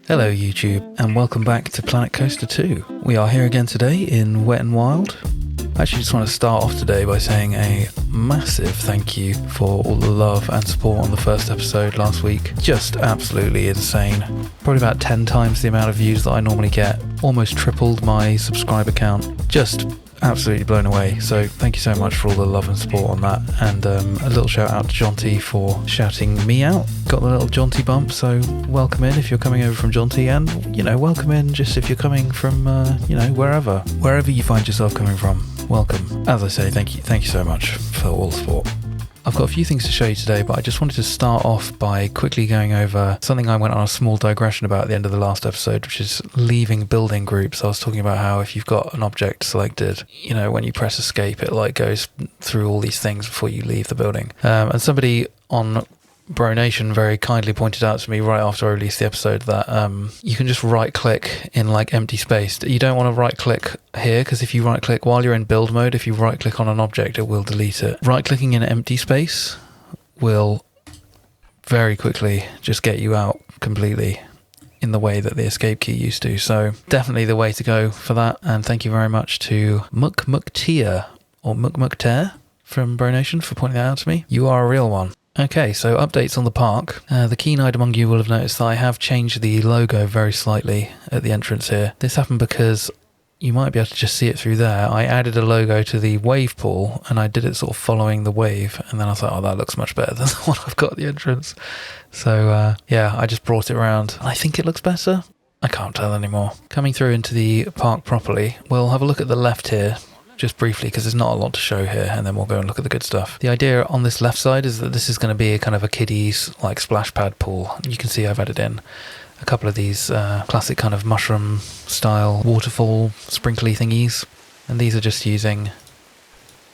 Hello YouTube, and welcome back to Planet Coaster 2. We are here again today in Wet and Wild. I actually just want to start off today by saying a massive thank you for all the love and support on the first episode last week. Just absolutely insane. Probably about 10 times the amount of views that I normally get. Almost tripled my subscriber count. Just absolutely blown away. So thank you so much for all the love and support on that. And a little shout out to Jonty for shouting me out. Got the little Jonty bump, so welcome in if you're coming over from Jonty, and welcome in just if you're coming from wherever you find yourself coming from. Welcome. As I say, thank you so much for all the support. I've got a few things to show you today, but I just wanted to start off by quickly going over something I went on a small digression about at the end of the last episode, which is leaving building groups. I was talking about how if you've got an object selected, when you press escape, it goes through all these things before you leave the building. And somebody on Bronation very kindly pointed out to me right after I released the episode that you can just right click in empty space. You don't want to right click here, because if you right click while you're in build mode, if you right click on an object, it will delete it. Right clicking in empty space will very quickly just get you out completely in the way that the escape key used to. So definitely the way to go for that. And thank you very much to Mukmuktia or Mukmukter from Bronation for pointing that out to me. You are a real one. Okay, so updates on the park. The keen-eyed among you will have noticed that I have changed the logo very slightly at the entrance here. This happened because you might be able to just see it through there. I added a logo to the wave pool, and I did it sort of following the wave, and then I thought, that looks much better than the one I've got at the entrance. So, I just brought it around. I think it looks better. I can't tell anymore. Coming through into the park properly, we'll have a look at the left here, just briefly, because there's not a lot to show here, and then we'll go and look at the good stuff. The idea on this left side is that this is going to be a kind of a kiddie's splash pad pool. You can see I've added in a couple of these classic kind of mushroom style waterfall sprinkly thingies, and these are just using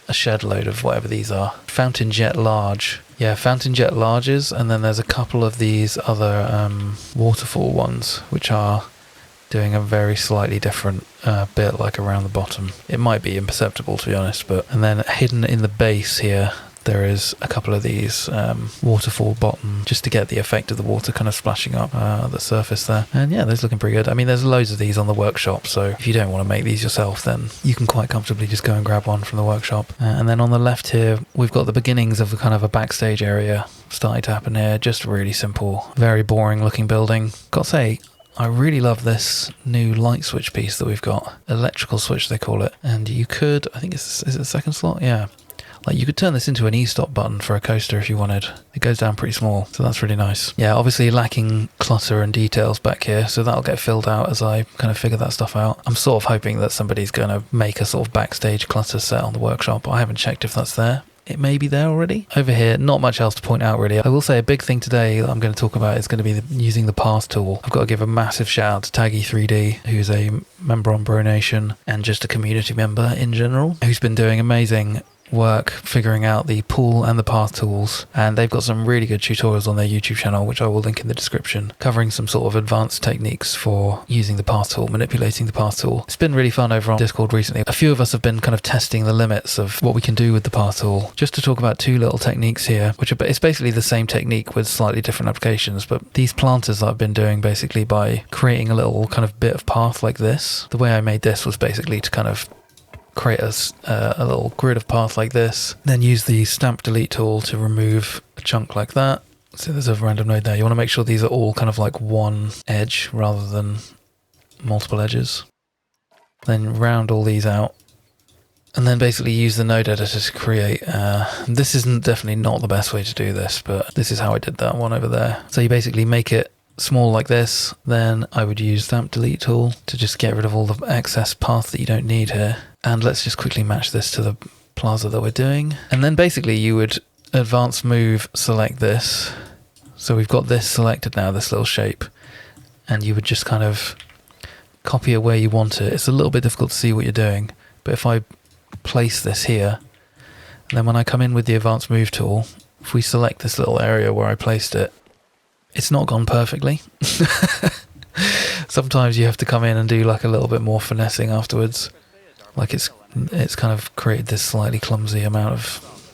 a shed load of whatever these are. Fountain Jet Large. Yeah, Fountain Jet Larges, and then there's a couple of these other waterfall ones, which are doing a very slightly different bit around the bottom. It might be imperceptible, to be honest, and then hidden in the base here there is a couple of these waterfall bottom, just to get the effect of the water kind of splashing up the surface there. And yeah, those looking pretty good. I mean, there's loads of these on the workshop, so if you don't want to make these yourself, then you can quite comfortably just go and grab one from the workshop. And then on the left here, we've got the beginnings of a kind of a backstage area starting to happen here. Just really simple, very boring looking building. Got to say, I really love this new light switch piece that we've got. Electrical switch, they call it. And you could, I think is it the second slot? Yeah. You could turn this into an e-stop button for a coaster if you wanted. It goes down pretty small, so that's really nice. Yeah, obviously lacking clutter and details back here, so that'll get filled out as I kind of figure that stuff out. I'm sort of hoping that somebody's going to make a sort of backstage clutter set on the workshop. I haven't checked if that's there. It may be there already. Over here, not much else to point out really. I will say a big thing today that I'm going to talk about is going to be using the path tool. I've got to give a massive shout out to Taggy3D, who's a member on Bronation and just a community member in general, who's been doing amazing work figuring out the pool and the path tools, and they've got some really good tutorials on their YouTube channel, which I will link in the description, covering some sort of advanced techniques for using the path tool, manipulating the path tool. It's been really fun over on Discord recently. A few of us have been kind of testing the limits of what we can do with the path tool. Just to talk about two little techniques here, which are, it's basically the same technique with slightly different applications, but these planters that I've been doing basically by creating a little kind of bit of path like this. The way I made this was basically to kind of create a little grid of path like this, then use the stamp delete tool to remove a chunk like that. So there's a random node there. You want to make sure these are all kind of one edge rather than multiple edges. Then round all these out, and then basically use the node editor to create, this isn't definitely not the best way to do this, but this is how I did that one over there. So you basically make it small like this, then I would use stamp delete tool to just get rid of all the excess path that you don't need here. And let's just quickly match this to the plaza that we're doing. And then basically you would advance move, select this. So we've got this selected now, this little shape. And you would just kind of copy it where you want it. It's a little bit difficult to see what you're doing, but if I place this here, and then when I come in with the advanced move tool, if we select this little area where I placed it, it's not gone perfectly. Sometimes you have to come in and do a little bit more finessing afterwards. It's kind of created this slightly clumsy amount of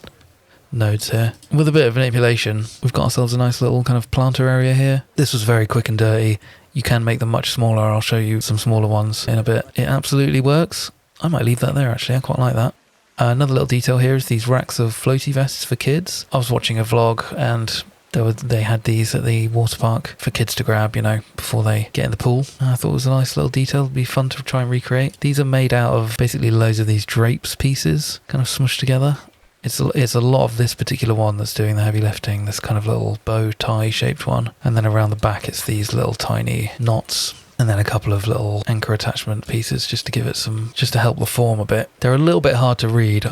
nodes here. With a bit of manipulation, we've got ourselves a nice little kind of planter area here. This was very quick and dirty. You can make them much smaller. I'll show you some smaller ones in a bit. It absolutely works. I might leave that there actually, I quite like that. Another little detail here is these racks of floaty vests for kids. I was watching a vlog and they had these at the water park for kids to grab, before they get in the pool. I thought it was a nice little detail. It'd be fun to try and recreate. These are made out of basically loads of these drapes pieces kind of smushed together. It's a lot of this particular one that's doing the heavy lifting, this kind of little bow tie shaped one. And then around the back it's these little tiny knots. And then a couple of little anchor attachment pieces just to help the form a bit. They're a little bit hard to read.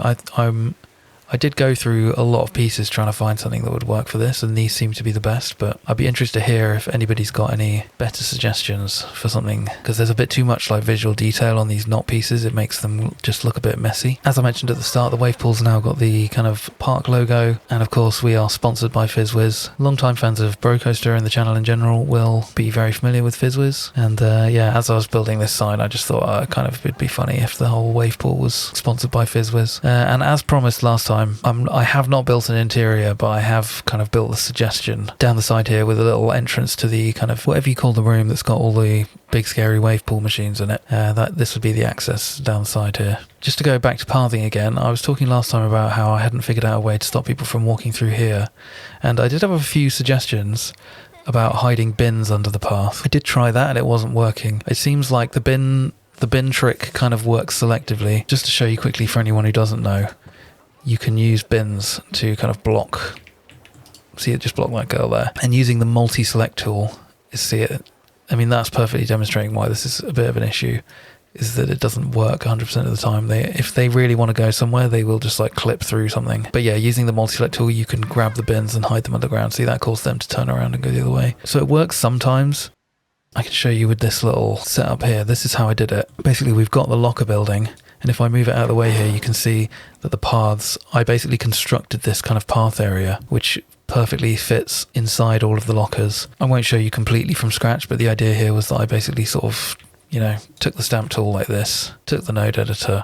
I did go through a lot of pieces trying to find something that would work for this, and these seem to be the best, but I'd be interested to hear if anybody's got any better suggestions for something, because there's a bit too much like visual detail on these knot pieces. It makes them just look a bit messy. As I mentioned at the start, the wave pool's now got the kind of park logo, and of course we are sponsored by FizzWiz. Long-time fans of Bro Coaster and the channel in general will be very familiar with FizzWiz, and as I was building this sign, I just thought it'd be funny if the whole wave pool was sponsored by FizzWiz. And as promised last time, I have not built an interior, but I have kind of built the suggestion down the side here with a little entrance to the kind of whatever you call the room that's got all the big scary wave pool machines in it. This would be the access down the side here. Just to go back to pathing again, I was talking last time about how I hadn't figured out a way to stop people from walking through here, and I did have a few suggestions about hiding bins under the path. I did try that and it wasn't working. It seems like the bin trick kind of works selectively. Just to show you quickly for anyone who doesn't know, you can use bins to kind of block. See it just block that girl there. And using the multi-select tool, that's perfectly demonstrating why this is a bit of an issue, is that it doesn't work 100% of the time. If they really want to go somewhere, they will just like clip through something. But yeah, using the multi-select tool, you can grab the bins and hide them underground. See, that caused them to turn around and go the other way. So it works sometimes. I can show you with this little setup here. This is how I did it. Basically, we've got the locker building, and if I move it out of the way here, you can see that the paths, I basically constructed this kind of path area, which perfectly fits inside all of the lockers. I won't show you completely from scratch, but the idea here was that I basically sort of, took the stamp tool like this, took the node editor,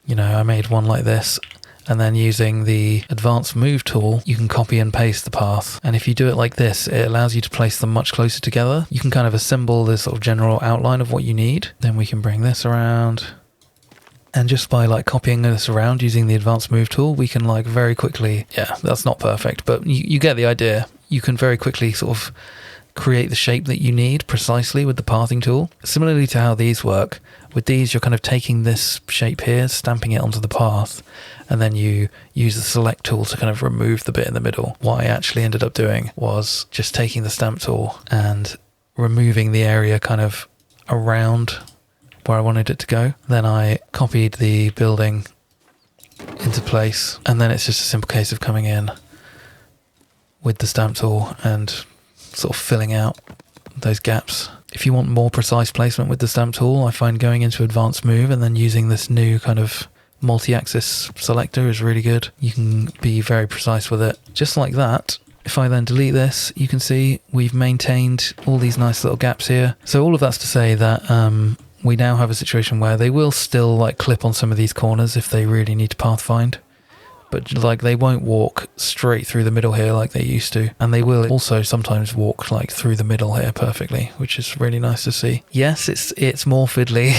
I made one like this, and then using the advanced move tool, you can copy and paste the path. And if you do it like this, it allows you to place them much closer together. You can kind of assemble this sort of general outline of what you need. Then we can bring this around. And just by like copying this around using the advanced move tool, we can like very quickly, that's not perfect, but you get the idea. You can very quickly sort of create the shape that you need precisely with the pathing tool. Similarly to how these work, with these you're kind of taking this shape here, stamping it onto the path, and then you use the select tool to kind of remove the bit in the middle. What I actually ended up doing was just taking the stamp tool and removing the area kind of around where I wanted it to go. Then I copied the building into place, and then it's just a simple case of coming in with the stamp tool and sort of filling out those gaps. If you want more precise placement with the stamp tool, I find going into advanced move and then using this new kind of multi-axis selector is really good. You can be very precise with it. Just like that. If I then delete this, you can see we've maintained all these nice little gaps here. So all of that's to say that we now have a situation where they will still like clip on some of these corners if they really need to path find. But like they won't walk straight through the middle here like they used to. And they will also sometimes walk like through the middle here perfectly, which is really nice to see. Yes, it's more fiddly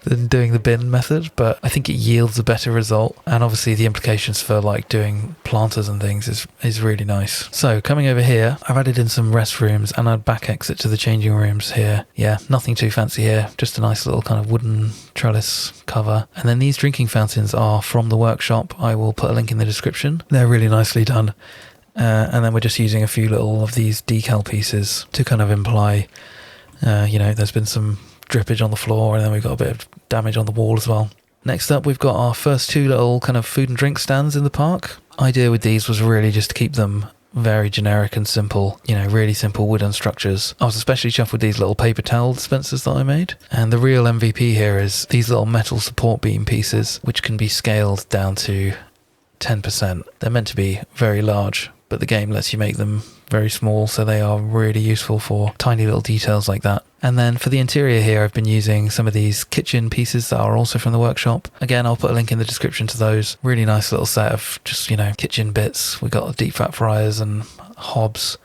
than doing the bin method, but I think it yields a better result. And obviously the implications for like doing planters and things is really nice. So coming over here, I've added in some restrooms and a back exit to the changing rooms here. Yeah, nothing too fancy here, just a nice little kind of wooden trellis cover. And then these drinking fountains are from the workshop. I will put a link in the description. They're really nicely done. And then we're just using a few little of these decal pieces to kind of imply, there's been some drippage on the floor, and then we've got a bit of damage on the wall as well. Next up, we've got our first two little kind of food and drink stands in the park. Idea with these was really just to keep them very generic and simple, really simple wooden structures. I was especially chuffed with these little paper towel dispensers that I made. And the real MVP here is these little metal support beam pieces, which can be scaled down to 10%. They're meant to be very large, but the game lets you make them very small, so they are really useful for tiny little details like that. And then for the interior here, I've been using some of these kitchen pieces that are also from the workshop. Again, I'll put a link in the description to those. Really nice little set of just, kitchen bits. We got deep fat fryers and hobs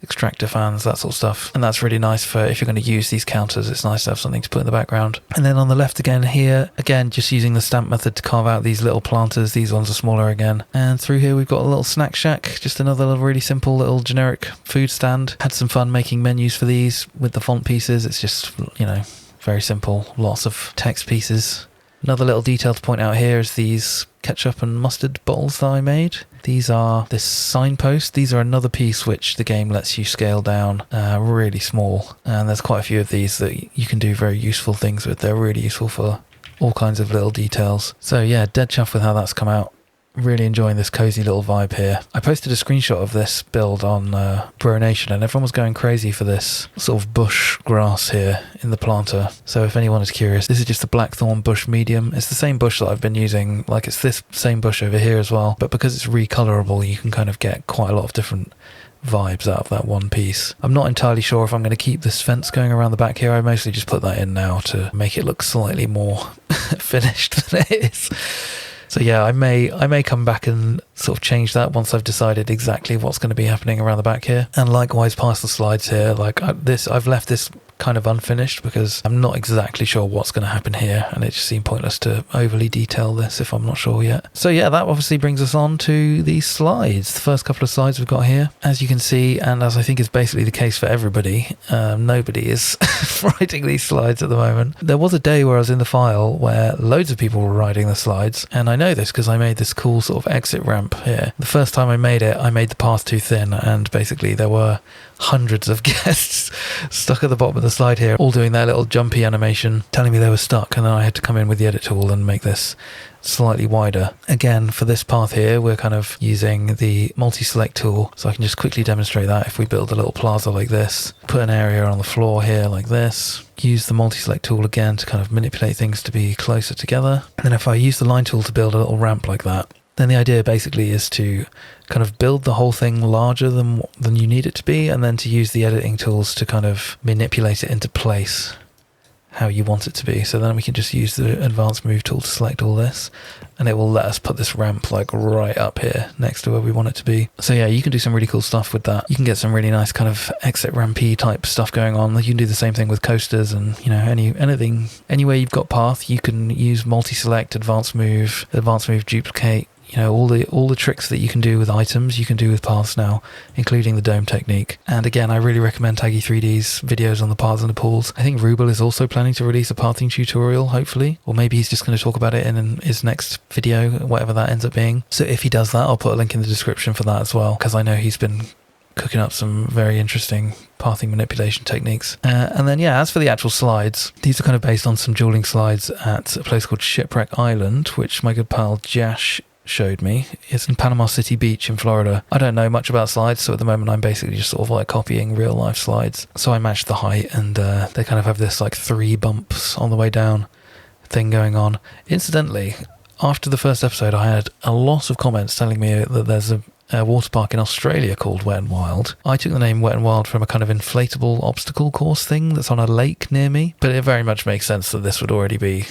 extractor fans, that sort of stuff. And that's really nice for if you're going to use these counters. It's nice to have something to put in the background. And then on the left again here, again, just using the stamp method to carve out these little planters. These ones are smaller again. And through here we've got a little snack shack, just another little really simple little generic food stand. Had some fun making menus for these with the font pieces. It's just, you know, very simple, lots of text pieces. Another little detail to point out here is these ketchup and mustard bottles that I made. These are this signpost. These are another piece which the game lets you scale down really small. And there's quite a few of these that you can do very useful things with. They're really useful for all kinds of little details. So yeah, dead chuffed with how that's come out. Really enjoying this cozy little vibe here. I posted a screenshot of this build on Bro Nation and everyone was going crazy for this sort of bush grass here in the planter. So if anyone is curious, this is just a blackthorn bush medium. It's the same bush that I've been using, like it's this same bush over here as well, but because it's recolorable you can kind of get quite a lot of different vibes out of that one piece. I'm not entirely sure if I'm going to keep this fence going around the back here. I mostly just put that in now to make it look slightly more finished than it is. So yeah, I may come back and sort of change that once I've decided exactly what's going to be happening around the back here. And likewise past the slides here, like I've left this kind of unfinished because I'm not exactly sure what's going to happen here, and it just seemed pointless to overly detail this if I'm not sure yet. So yeah, that obviously brings us on to these slides. The first couple of slides we've got here, as you can see, and as I think is basically the case for everybody, nobody is writing these slides at the moment. There was a day where I was in the file where loads of people were writing the slides, and I know this because I made this cool sort of exit ramp here. The first time I made it, I made the path too thin, and basically there were hundreds of guests stuck at the bottom of the slide here, all doing their little jumpy animation, telling me they were stuck, and then I had to come in with the edit tool and make this slightly wider. Again, for this path here, we're kind of using the multi-select tool, so I can just quickly demonstrate that. If we build a little plaza like this, put an area on the floor here like this, use the multi-select tool again to kind of manipulate things to be closer together, and then if I use the line tool to build a little ramp like that, then the idea basically is to kind of build the whole thing larger than you need it to be, and then to use the editing tools to kind of manipulate it into place how you want it to be. So then we can just use the advanced move tool to select all this, and it will let us put this ramp like right up here next to where we want it to be. So yeah, you can do some really cool stuff with that. You can get some really nice kind of exit rampy type stuff going on. You can do the same thing with coasters, and you know, anything, anywhere you've got path, you can use multi-select, advanced move duplicate. You know, all the tricks that you can do with items, you can do with paths now, including the dome technique. And again, I really recommend Taggy3D's videos on the paths and the pools. I think Rubel is also planning to release a pathing tutorial, hopefully. Or maybe he's just going to talk about it in his next video, whatever that ends up being. So if he does that, I'll put a link in the description for that as well, because I know he's been cooking up some very interesting pathing manipulation techniques. And then yeah, as for the actual slides, these are kind of based on some dueling slides at a place called Shipwreck Island, which my good pal Jash showed me. It's in Panama City Beach in Florida. I don't know much about slides, so at the moment I'm basically just sort of like copying real life slides. So I matched the height, and they kind of have this like 3 bumps on the way down thing going on. Incidentally, after the first episode, I had a lot of comments telling me that there's a water park in Australia called Wet n Wild. I took the name Wet n Wild from a kind of inflatable obstacle course thing that's on a lake near me, but it very much makes sense that this would already be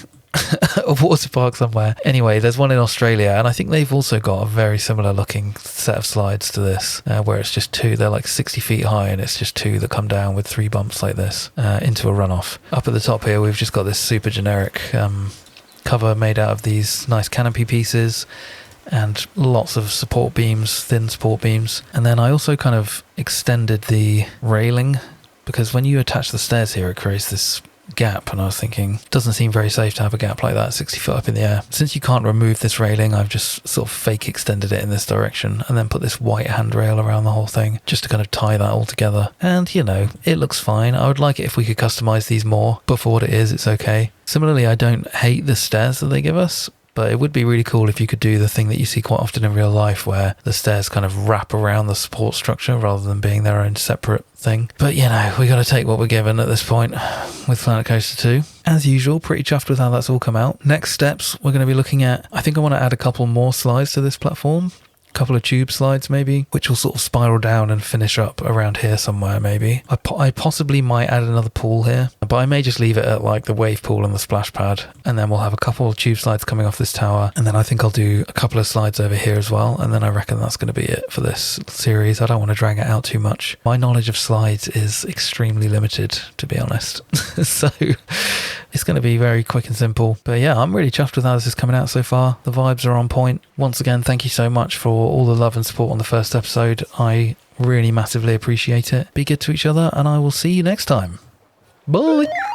a water park somewhere. Anyway, there's one in Australia, and I think they've also got a very similar looking set of slides to this, where it's just 2, they're like 60 feet high, and it's just 2 that come down with 3 bumps like this into a runoff. Up at the top here, we've just got this super generic cover made out of these nice canopy pieces, and lots of support beams, thin support beams. And then I also kind of extended the railing, because when you attach the stairs here, it creates this gap, and I was thinking, it doesn't seem very safe to have a gap like that 60 foot up in the air. Since you can't remove this railing, I've just sort of fake extended it in this direction, and then put this white handrail around the whole thing, just to kind of tie that all together. And you know, it looks fine. I would like it if we could customize these more, but for what it is, it's okay. Similarly, I don't hate the stairs that they give us, but it would be really cool if you could do the thing that you see quite often in real life, where the stairs kind of wrap around the support structure rather than being their own separate thing. But you know, we got to take what we're given at this point with Planet Coaster 2. As usual, pretty chuffed with how that's all come out. Next steps, we're going to be looking at, I think I want to add a couple more slides to this platform. A couple of tube slides maybe, which will sort of spiral down and finish up around here somewhere maybe. I possibly might add another pool here, but I may just leave it at like the wave pool and the splash pad, and then we'll have a couple of tube slides coming off this tower, and then I think I'll do a couple of slides over here as well, and then I reckon that's going to be it for this series. I don't want to drag it out too much. My knowledge of slides is extremely limited, to be honest. So it's going to be very quick and simple. But yeah, I'm really chuffed with how this is coming out so far. The vibes are on point. Once again, thank you so much for all the love and support on the first episode. I really massively appreciate it. Be good to each other, and I will see you next time. Bye!